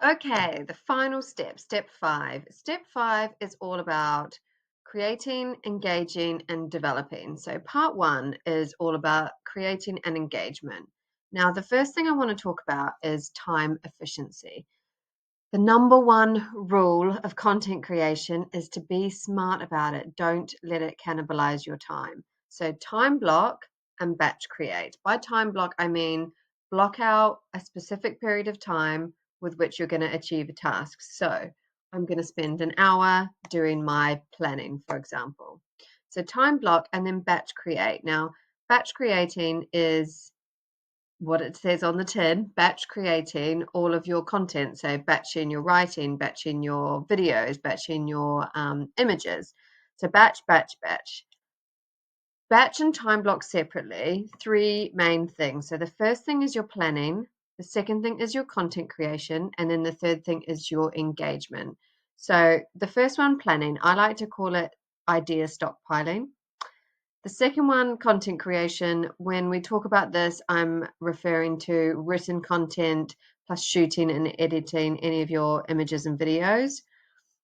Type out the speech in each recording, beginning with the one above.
Okay, the final step, step five. Step five is all about creating, engaging, and developing. So, part one is all about creating an engagement. Now, the first thing I want to talk about is time efficiency. The number one rule of content creation is to be smart about it. Don't let it cannibalize your time. So, time block and batch create. By time block, I mean block out a specific period of time with which you're going to achieve a task. So, I'm going to spend an hour doing my planning, for example. So, time block and then batch create. Now, batch creating is what it says on the tin, batch creating all of your content. So batching your writing, batching your videos, batching your images. So batch, batch, batch. Batch and time block separately, three main things. So the first thing is your planning, the second thing is your content creation, and then the third thing is your engagement. So the first one, planning, I like to call it idea stockpiling. The second one, content creation. When we talk about this, I'm referring to written content plus shooting and editing any of your images and videos.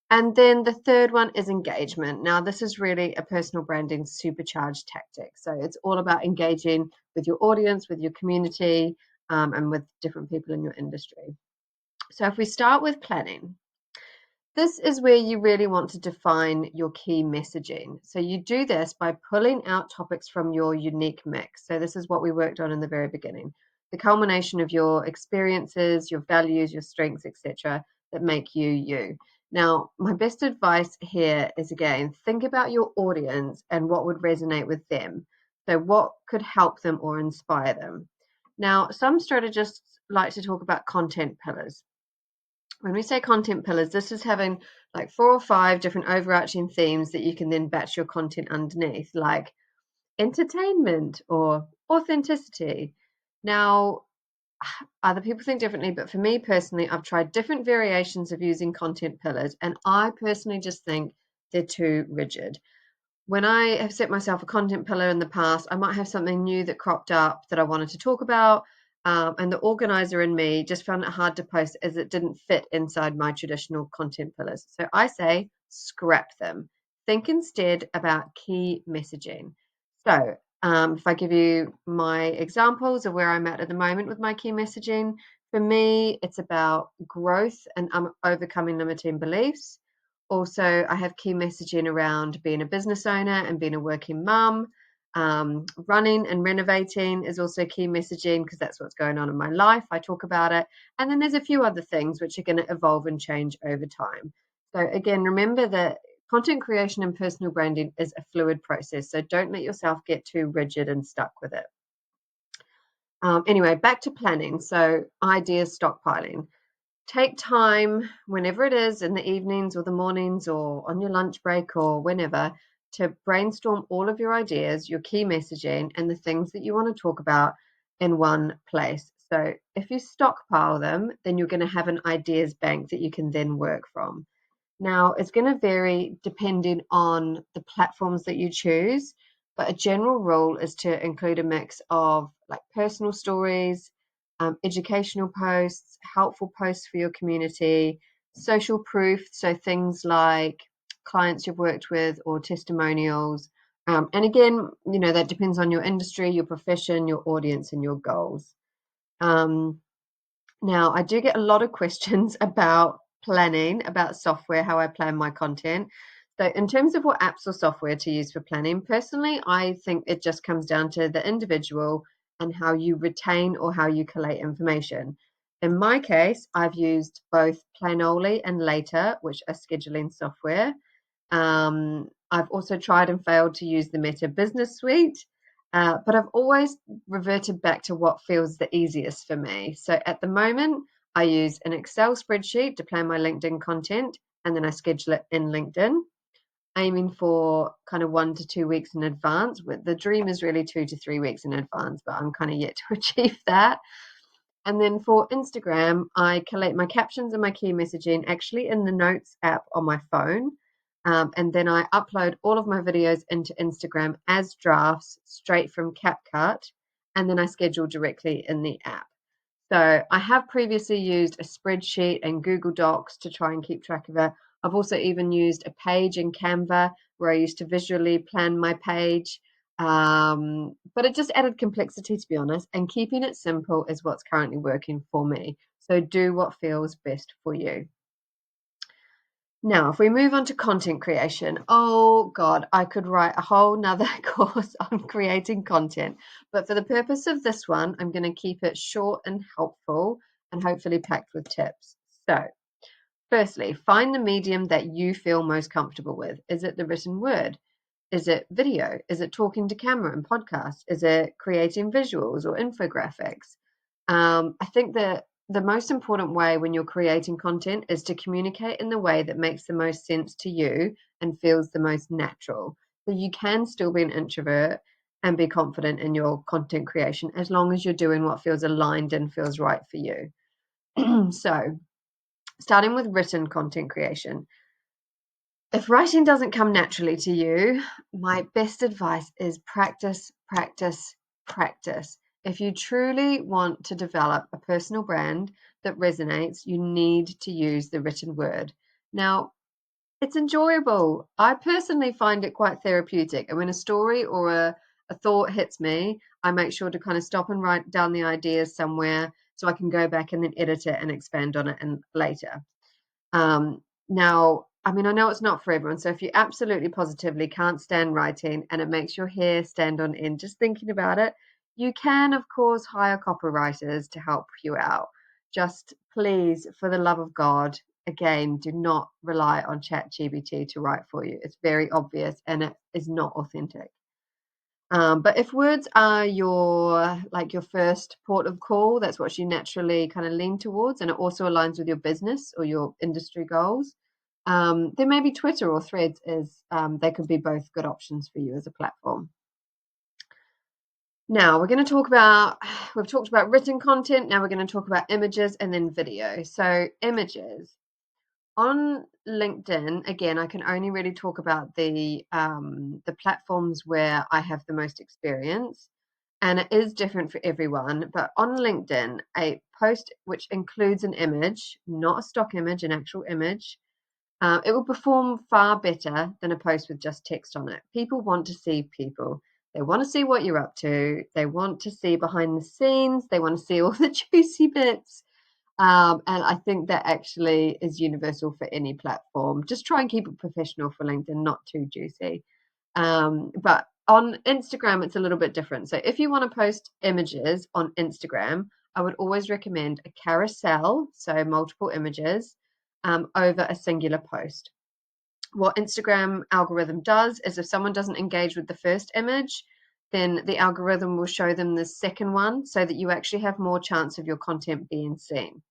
And then the third one is engagement. Now, this is really a personal branding supercharged tactic. So it's all about engaging with your audience, with your community, and with different people in your industry. So if we start with planning, this is where you really want to define your key messaging. So you do this by pulling out topics from your unique mix. So this is what we worked on in the very beginning. The culmination of your experiences, your values, your strengths, etc., that make you you. Now, my best advice here is again, think about your audience and what would resonate with them. So what could help them or inspire them. Now, some strategists like to talk about content pillars. When we say content pillars, this is having like 4 or 5 different overarching themes that you can then batch your content underneath, like entertainment or authenticity. Now, other people think differently, but for me personally, I've tried different variations of using content pillars, and I personally just think they're too rigid. When I have set myself a content pillar in the past, I might have something new that cropped up that I wanted to talk about. And the organizer in me just found it hard to post as it didn't fit inside my traditional content pillars. So I say scrap them. Think instead about key messaging. So if I give you my examples of where I'm at the moment with my key messaging, for me, it's about growth and overcoming limiting beliefs. Also, I have key messaging around being a business owner and being a working mum. Running and renovating is also key messaging because that's what's going on in my life. I talk about it. And then there's a few other things which are going to evolve and change over time. So, again, remember that content creation and personal branding is a fluid process. So, don't let yourself get too rigid and stuck with it. Anyway, back to planning. So, ideas stockpiling. Take time whenever it is in the evenings or the mornings or on your lunch break or whenever to brainstorm all of your ideas, your key messaging, and the things that you want to talk about in one place. So if you stockpile them, then you're going to have an ideas bank that you can then work from. Now, it's going to vary depending on the platforms that you choose, but a general rule is to include a mix of like personal stories, educational posts, helpful posts for your community, social proof, so things like clients you've worked with or testimonials. And again, that depends on your industry, your profession, your audience, and your goals. Um, Now, I do get a lot of questions about planning, about software, how I plan my content. So, in terms of what apps or software to use for planning, personally, I think it just comes down to the individual and how you retain or how you collate information. In my case, I've used both Planoly and Later, which are scheduling software. I've also tried and failed to use the Meta Business Suite, but I've always reverted back to what feels the easiest for me. So at the moment, I use an Excel spreadsheet to plan my LinkedIn content, and then I schedule it in LinkedIn, aiming for kind of 1 to 2 weeks in advance. The dream is really 2 to 3 weeks in advance, but I'm kind of yet to achieve that. And then for Instagram, I collate my captions and my key messaging actually in the Notes app on my phone. And then I upload all of my videos into Instagram as drafts straight from CapCut. And then I schedule directly in the app. So I have previously used a spreadsheet and Google Docs to try and keep track of it. I've also even used a page in Canva where I used to visually plan my page. But it just added complexity, to be honest, and keeping it simple is what's currently working for me. So do what feels best for you. Now, if we move on to content creation, oh God, I could write a whole nother course on creating content. But for the purpose of this one, I'm going to keep it short and helpful and hopefully packed with tips. So, firstly, find the medium that you feel most comfortable with. Is it the written word? Is it video? Is it talking to camera and podcasts? Is it creating visuals or infographics? I think that the most important way when you're creating content is to communicate in the way that makes the most sense to you and feels the most natural. So you can still be an introvert and be confident in your content creation as long as you're doing what feels aligned and feels right for you. So, starting with written content creation. If writing doesn't come naturally to you, my best advice is practice, practice, practice. If you truly want to develop a personal brand that resonates, you need to use the written word. Now, it's enjoyable. I personally find it quite therapeutic. And when a story or a thought hits me, I make sure to kind of stop and write down the ideas somewhere so I can go back and then edit it and expand on it and later. Now, I mean, I know it's not for everyone. So if you absolutely positively can't stand writing and it makes your hair stand on end just thinking about it, you can, of course, hire copywriters to help you out. Just please, for the love of God, again, do not rely on ChatGPT to write for you. It's very obvious and it is not authentic. But if words are your first port of call, that's what you naturally kind of lean towards, and it also aligns with your business or your industry goals. Then maybe Twitter or Threads is they could be both good options for you as a platform. Now we're going to talk about we've talked about written content. Now we're going to talk about images and then video. So images. On LinkedIn, again, I can only really talk about the platforms where I have the most experience, and it is different for everyone. But on LinkedIn, a post which includes an image, not a stock image, an actual image, it will perform far better than a post with just text on it. People want to see people. They want to see what you're up to. They want to see behind the scenes. They want to see all the juicy bits. And I think that actually is universal for any platform. Just try and keep it professional for LinkedIn, not too juicy. But on Instagram, it's a little bit different. So if you want to post images on Instagram, I would always recommend a carousel, so multiple images, over a singular post. What Instagram algorithm does is if someone doesn't engage with the first image, then the algorithm will show them the second one so that you actually have more chance of your content being seen.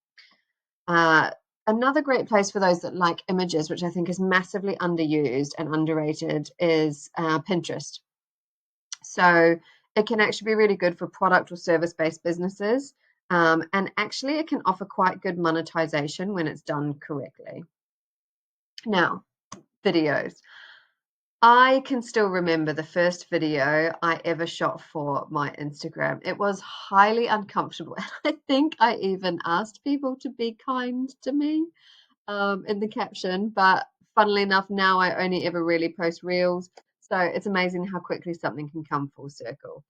Uh, Another great place for those that like images, which I think is massively underused and underrated, is Pinterest. So it can actually be really good for product or service-based businesses. And actually, it can offer quite good monetization when it's done correctly. Now, videos. I can still remember the first video I ever shot for my Instagram. It was highly uncomfortable. And I think I even asked people to be kind to me in the caption. But funnily enough, now I only ever really post reels. So it's amazing how quickly something can come full circle.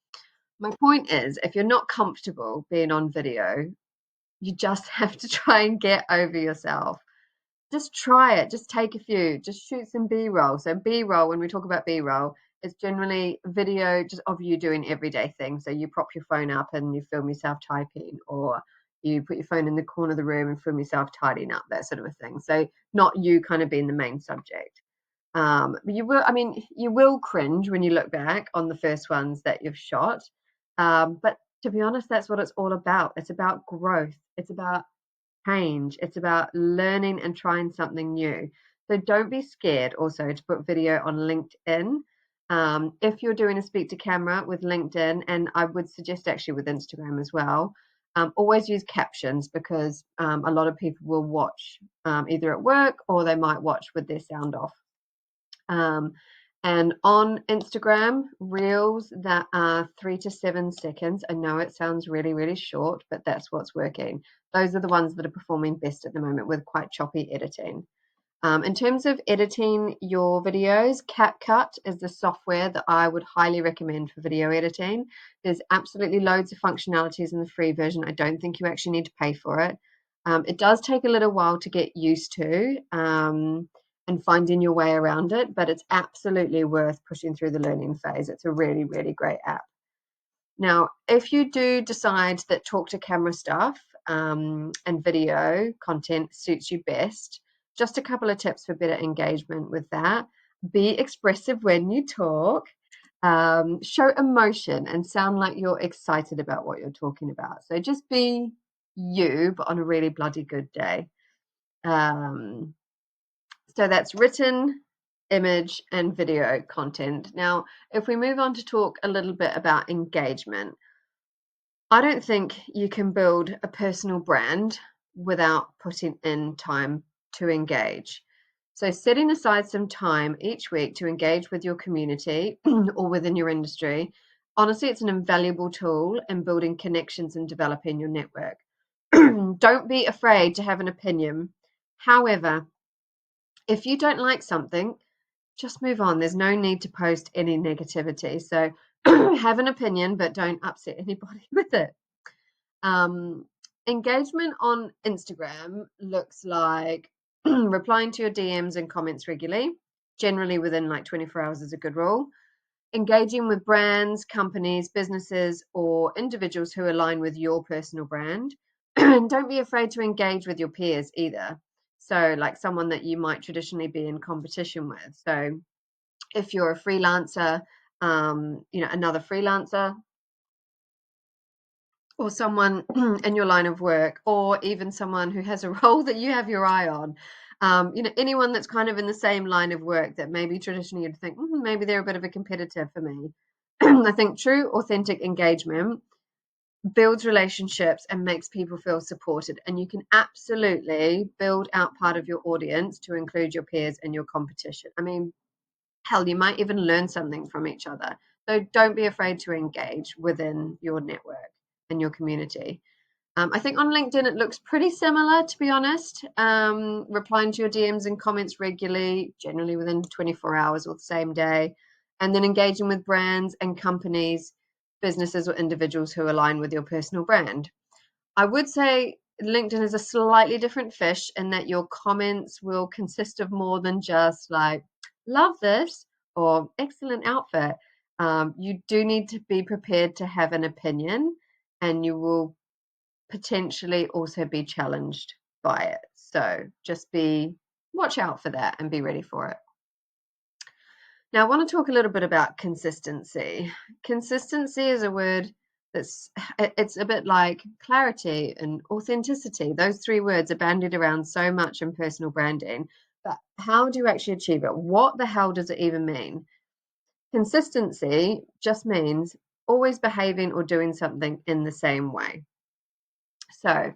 My point is, if you're not comfortable being on video, you just have to try and get over yourself. Just try it. Just take a few. Just shoot some B-roll. So B-roll, when we talk about B-roll, is generally video just of you doing everyday things. So you prop your phone up and you film yourself typing, or you put your phone in the corner of the room and film yourself tidying up, that sort of a thing. So not you kind of being the main subject. You will cringe when you look back on the first ones that you've shot. But to be honest, that's what it's all about. It's about growth. It's about change. It's about learning and trying something new. So don't be scared also to put video on LinkedIn. If you're doing a speak to camera with LinkedIn, and I would suggest actually with Instagram as well, always use captions because a lot of people will watch either at work or they might watch with their sound off. Um, And on Instagram, reels that are 3 to 7 seconds. I know it sounds really, really short, but that's what's working. Those are the ones that are performing best at the moment with quite choppy editing. In terms of editing your videos, CapCut is the software that I would highly recommend for video editing. There's absolutely loads of functionalities in the free version. I don't think you actually need to pay for it. It does take a little while to get used to and finding your way around it, but it's absolutely worth pushing through the learning phase. It's a really, really great app. Now, if you do decide that talk to camera stuff and video content suits you best, just a couple of tips for better engagement with that. Be expressive when you talk, show emotion, and sound like you're excited about what you're talking about. So just be you, but on a really bloody good day. Um, so that's written, image, and video content. Now, if we move on to talk a little bit about engagement, I don't think you can build a personal brand without putting in time to engage. So, setting aside some time each week to engage with your community or within your industry, honestly, it's an invaluable tool in building connections and developing your network. Don't be afraid to have an opinion. However, if you don't like something, just move on. There's no need to post any negativity. So, have an opinion, but don't upset anybody with it. Um, Engagement on Instagram looks like replying to your DMs and comments regularly, generally within like 24 hours is a good rule. Engaging with brands, companies, businesses, or individuals who align with your personal brand. And don't be afraid to engage with your peers either. So, like someone that you might traditionally be in competition with. So, if you're a freelancer, another freelancer, or someone in your line of work, or even someone who has a role that you have your eye on. Anyone that's kind of in the same line of work that maybe traditionally you'd think maybe they're a bit of a competitor for me. I think true, authentic engagement builds relationships and makes people feel supported. And you can absolutely build out part of your audience to include your peers and your competition. I mean, hell, you might even learn something from each other. So don't be afraid to engage within your network and your community. I think on LinkedIn it looks pretty similar, to be honest. Replying to your DMs and comments regularly, generally within 24 hours or the same day, and then engaging with brands and companies, businesses, or individuals who align with your personal brand. I would say LinkedIn is a slightly different fish in that your comments will consist of more than just like, love this or excellent outfit. You do need to be prepared to have an opinion, and you will potentially also be challenged by it. So just watch out for that and be ready for it. Now, I want to talk a little bit about consistency. Consistency is a word it's a bit like clarity and authenticity. Those three words are bandied around so much in personal branding, but how do you actually achieve it? What the hell does it even mean? Consistency just means always behaving or doing something in the same way. So,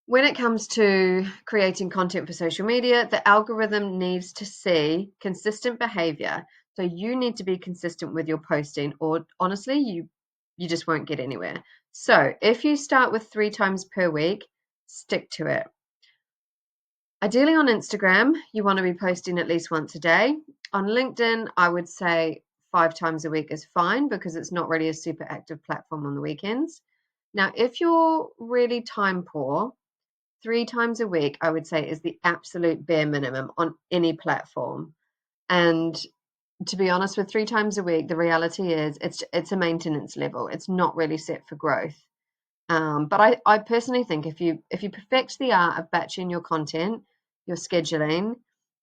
when it comes to creating content for social media, the algorithm needs to see consistent behavior. So you need to be consistent with your posting, or honestly, you just won't get anywhere. So if you start with 3 times per week, stick to it. Ideally on Instagram, you want to be posting at least once a day. On LinkedIn, I would say 5 times a week is fine because it's not really a super active platform on the weekends. Now, if you're really time poor, 3 times a week, I would say, is the absolute bare minimum on any platform. And to be honest, with 3 times a week, the reality is it's a maintenance level. It's not really set for growth. But I personally think if you perfect the art of batching your content, your scheduling,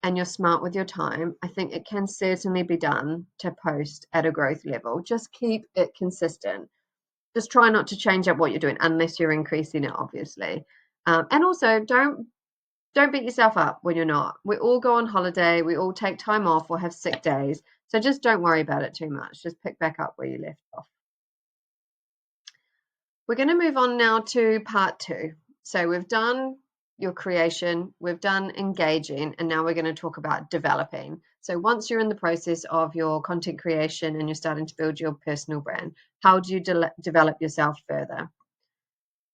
and you're smart with your time, I think it can certainly be done to post at a growth level. Just keep it consistent. Just try not to change up what you're doing unless you're increasing it, obviously. And also, don't beat yourself up when you're not. We all go on holiday, we all take time off or have sick days. So just don't worry about it too much. Just pick back up where you left off. We're going to move on now to part 2. So we've done your creation, we've done engaging, and now we're going to talk about developing. So once you're in the process of your content creation and you're starting to build your personal brand, how do you develop yourself further?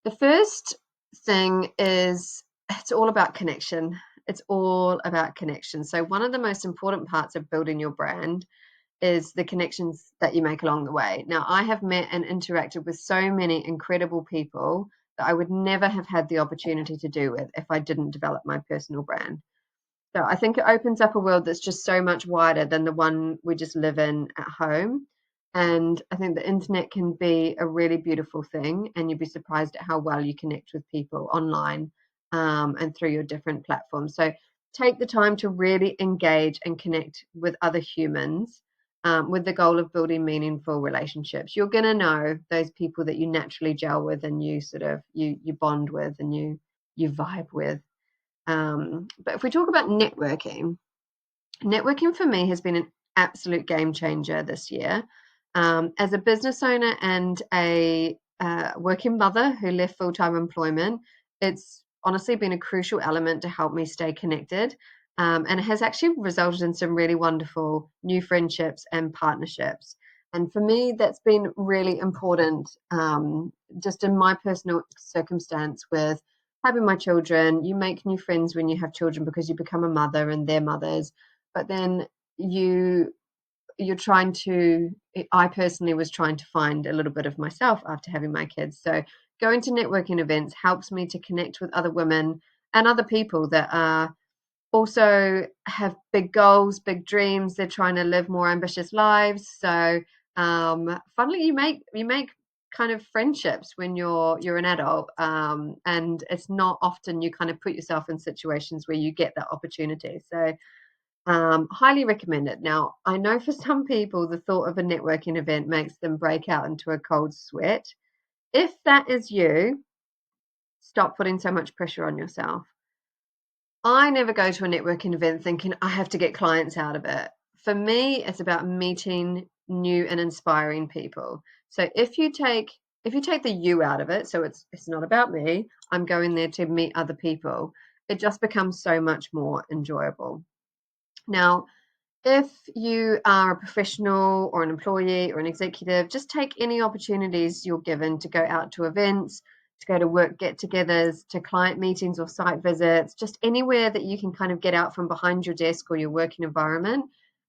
The first thing is it's all about connection. It's all about connection. So one of the most important parts of building your brand is the connections that you make along the way. Now, I have met and interacted with so many incredible people that I would never have had the opportunity to do with if I didn't develop my personal brand. So I think it opens up a world that's just so much wider than the one we just live in at home. And I think the internet can be a really beautiful thing, and you'd be surprised at how well you connect with people online and through your different platforms. So take the time to really engage and connect with other humans with the goal of building meaningful relationships. You're going to know those people that you naturally gel with and you sort of you bond with and you vibe with. But if we talk about networking, networking for me has been an absolute game changer this year. As a business owner and a working mother who left full time employment, it's honestly been a crucial element to help me stay connected. And it has actually resulted in some really wonderful new friendships and partnerships. And for me, that's been really important just in my personal circumstance with having my children. You make new friends when you have children because you become a mother and their mothers, but then you you're trying to I personally was trying to find a little bit of myself after having my kids. So going to networking events helps me to connect with other women and other people that are also have big goals, big dreams. They're trying to live more ambitious lives. So funnily you make kind of friendships when you're an adult, and it's not often you kind of put yourself in situations where you get that opportunity. So highly recommend it. Now, I know for some people, the thought of a networking event makes them break out into a cold sweat. If that is you, stop putting so much pressure on yourself. I never go to a networking event thinking I have to get clients out of it. For me, it's about meeting new and inspiring people. So if you take the you out of it, so it's not about me, I'm going there to meet other people. It just becomes so much more enjoyable. Now, if you are a professional or an employee or an executive, just take any opportunities you're given to go out to events, to go to work get togethers, to client meetings or site visits, just anywhere that you can kind of get out from behind your desk or your working environment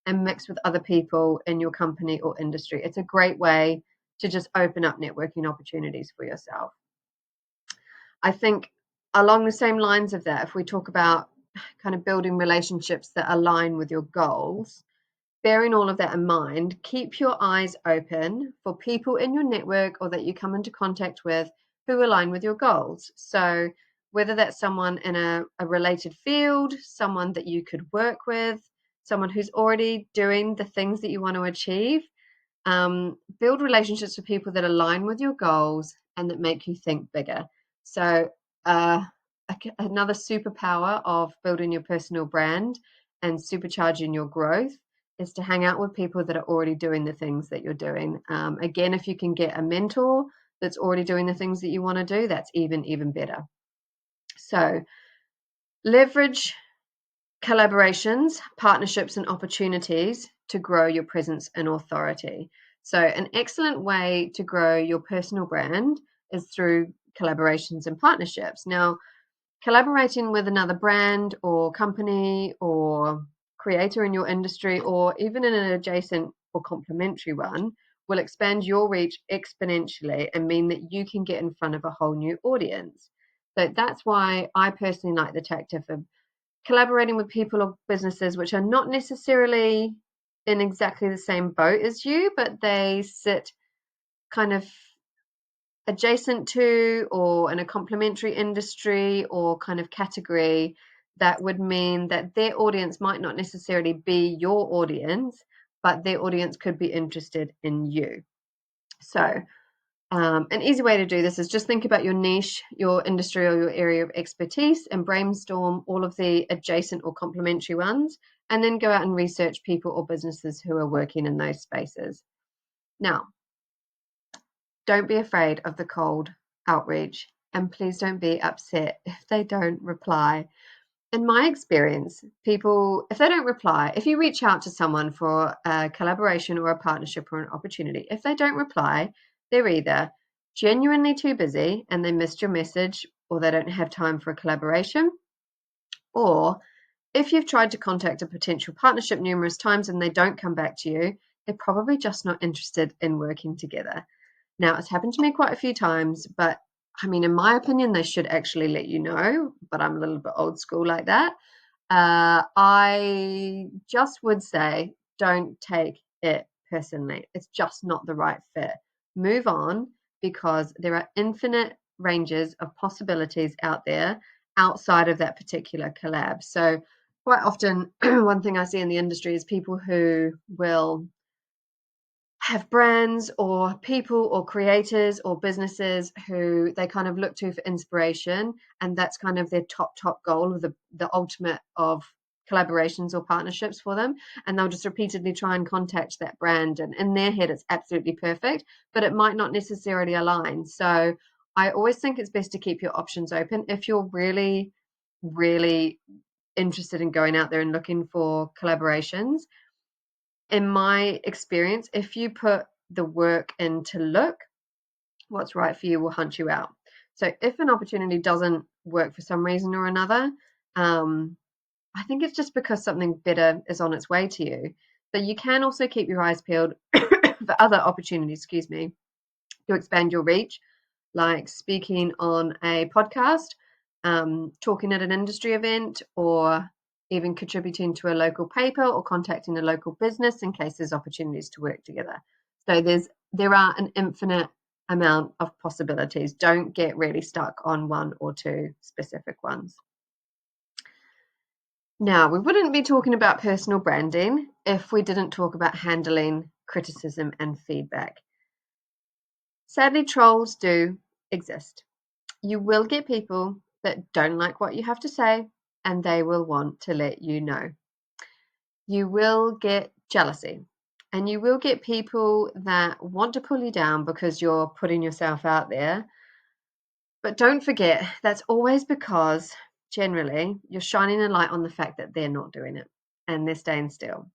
and mix with other people in your company or industry. It's a great way to just open up networking opportunities for yourself. I think along the same lines of that, if we talk about kind of building relationships that align with your goals, bearing all of that in mind, keep your eyes open for people in your network or that you come into contact with who align with your goals. So, whether that's someone in a related field, someone that you could work with, someone who's already doing the things that you want to achieve, build relationships with people that align with your goals and that make you think bigger. So, uh, another superpower of building your personal brand and supercharging your growth is to hang out with people that are already doing the things that you're doing. Again, if you can get a mentor that's already doing the things that you want to do, that's even better. So, leverage collaborations, partnerships, and opportunities to grow your presence and authority. So, an excellent way to grow your personal brand is through collaborations and partnerships. Now, collaborating with another brand or company or creator in your industry or even in an adjacent or complementary one will expand your reach exponentially and mean that you can get in front of a whole new audience. So that's why I personally like the tactic of collaborating with people or businesses which are not necessarily in exactly the same boat as you, but they sit kind of adjacent to or in a complementary industry or kind of category that would mean that their audience might not necessarily be your audience, but their audience could be interested in you. So, an easy way to do this is just think about your niche, your industry, or your area of expertise and brainstorm all of the adjacent or complementary ones, and then go out and research people or businesses who are working in those spaces. Now, don't be afraid of the cold outreach, and please don't be upset if they don't reply. In my experience, people, if they don't reply, if you reach out to someone for a collaboration or a partnership or an opportunity, if they don't reply, they're either genuinely too busy and they missed your message, or they don't have time for a collaboration, or if you've tried to contact a potential partnership numerous times and they don't come back to you, they're probably just not interested in working together. Now, it's happened to me quite a few times, but I mean, in my opinion, they should actually let you know, but I'm a little bit old school like that. I just would say don't take it personally. It's just not the right fit. Move on, because there are infinite ranges of possibilities out there outside of that particular collab. So, quite often, one thing I see in the industry is people who will have brands or people or creators or businesses who they kind of look to for inspiration, and that's kind of their top goal, of the ultimate of collaborations or partnerships for them, and they'll just repeatedly try and contact that brand, and in their head it's absolutely perfect, but it might not necessarily align. So I always think it's best to keep your options open. If you're really interested in going out there and looking for collaborations, in my experience, if you put the work in to look, what's right for you will hunt you out. So if an opportunity doesn't work for some reason or another, I think it's just because something better is on its way to you. So you can also keep your eyes peeled for other opportunities, excuse me, to expand your reach, like speaking on a podcast, talking at an industry event, or even contributing to a local paper or contacting a local business in case there's opportunities to work together. So there are an infinite amount of possibilities. Don't get really stuck on one or two specific ones. Now, we wouldn't be talking about personal branding if we didn't talk about handling criticism and feedback. Sadly, trolls do exist. You will get people that don't like what you have to say, and they will want to let you know. You will get jealousy, and you will get people that want to pull you down because you're putting yourself out there. But don't forget, that's always because generally you're shining a light on the fact that they're not doing it and they're staying still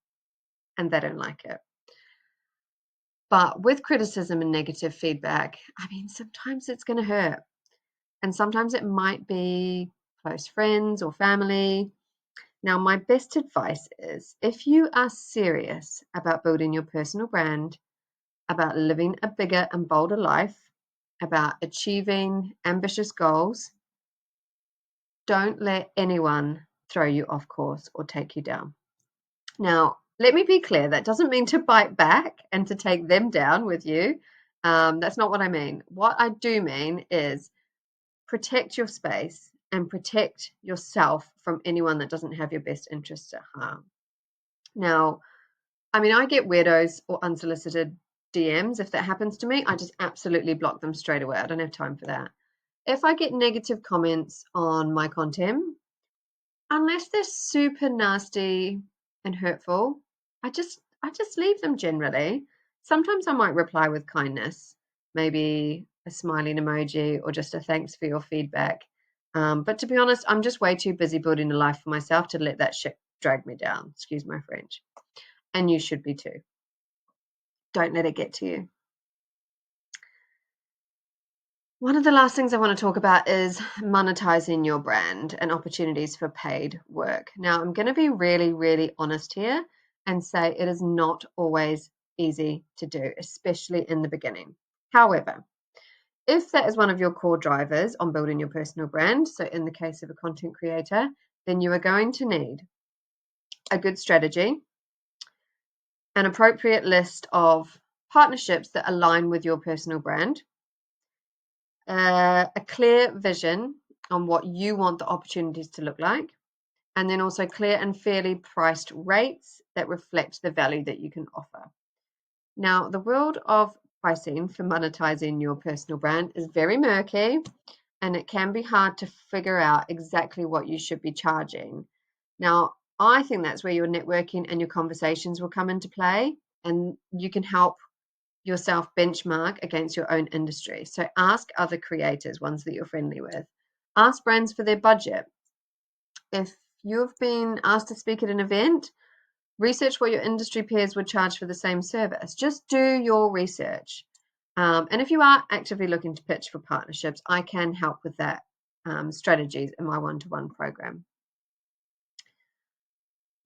and they don't like it. But with criticism and negative feedback, I mean, sometimes it's going to hurt. And sometimes it might be close friends or family. Now, my best advice is, if you are serious about building your personal brand, about living a bigger and bolder life, about achieving ambitious goals, don't let anyone throw you off course or take you down. Now, let me be clear, that doesn't mean to bite back and to take them down with you. That's not what I mean. What I do mean is protect your space and protect yourself from anyone that doesn't have your best interests at heart. Now, I mean, I get weirdos or unsolicited DMs. If that happens to me, I just absolutely block them straight away. I don't have time for that. If I get negative comments on my content, unless they're super nasty and hurtful, I just leave them generally. Sometimes I might reply with kindness, maybe a smiling emoji or just a thanks for your feedback. But to be honest, I'm just way too busy building a life for myself to let that shit drag me down. Excuse my French. And you should be too. Don't let it get to you. One of the last things I want to talk about is monetizing your brand and opportunities for paid work. Now, I'm going to be really honest here and say it is not always easy to do, especially in the beginning. However, if that is one of your core drivers on building your personal brand, so in the case of a content creator, then you are going to need a good strategy, an appropriate list of partnerships that align with your personal brand, a clear vision on what you want the opportunities to look like, and then also clear and fairly priced rates that reflect the value that you can offer. Now, the world of pricing for monetizing your personal brand is very murky, and it can be hard to figure out exactly what you should be charging. Now, I think that's where your networking and your conversations will come into play, and you can help yourself benchmark against your own industry. So ask other creators, ones that you're friendly with. Ask brands for their budget. If You've been asked to speak at an event. Research what your industry peers would charge for the same service. Just do your research. And if you are actively looking to pitch for partnerships, I can help with that strategies in my one-to-one program.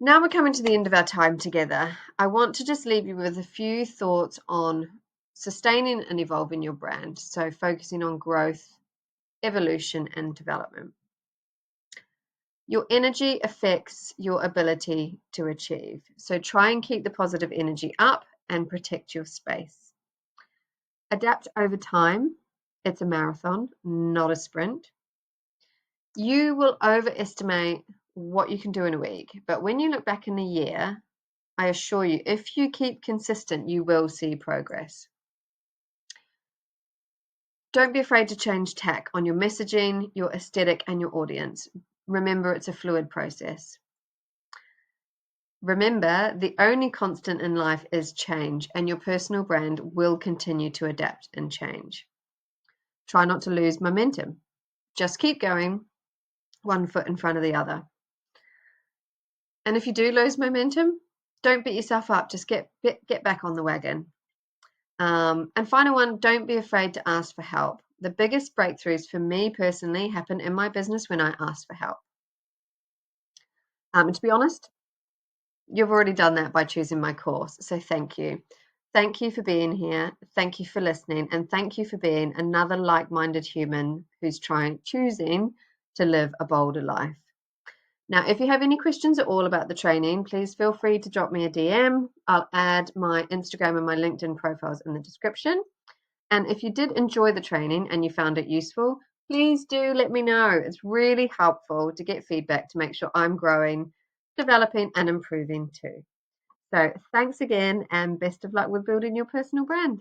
Now we're coming to the end of our time together. I want to just leave you with a few thoughts on sustaining and evolving your brand. So focusing on growth, evolution, and development. Your energy affects your ability to achieve. So try and keep the positive energy up and protect your space. Adapt over time. It's a marathon, not a sprint. You will overestimate what you can do in a week, but when you look back in a year, I assure you, if you keep consistent, you will see progress. Don't be afraid to change tack on your messaging, your aesthetic, and your audience. Remember, it's a fluid process. Remember, the only constant in life is change, and your personal brand will continue to adapt and change. Try not to lose momentum. Just keep going, one foot in front of the other. And if you do lose momentum, don't beat yourself up. Just get back on the wagon. And final one, don't be afraid to ask for help. The biggest breakthroughs for me personally happen in my business when I ask for help. And to be honest, you've already done that by choosing my course. So thank you. Thank you for being here. Thank you for listening. And thank you for being another like-minded human who's choosing to live a bolder life. Now, if you have any questions at all about the training, please feel free to drop me a DM. I'll add my Instagram and my LinkedIn profiles in the description. And if you did enjoy the training and you found it useful, please do let me know. It's really helpful to get feedback to make sure I'm growing, developing, and improving too. So thanks again, and best of luck with building your personal brand.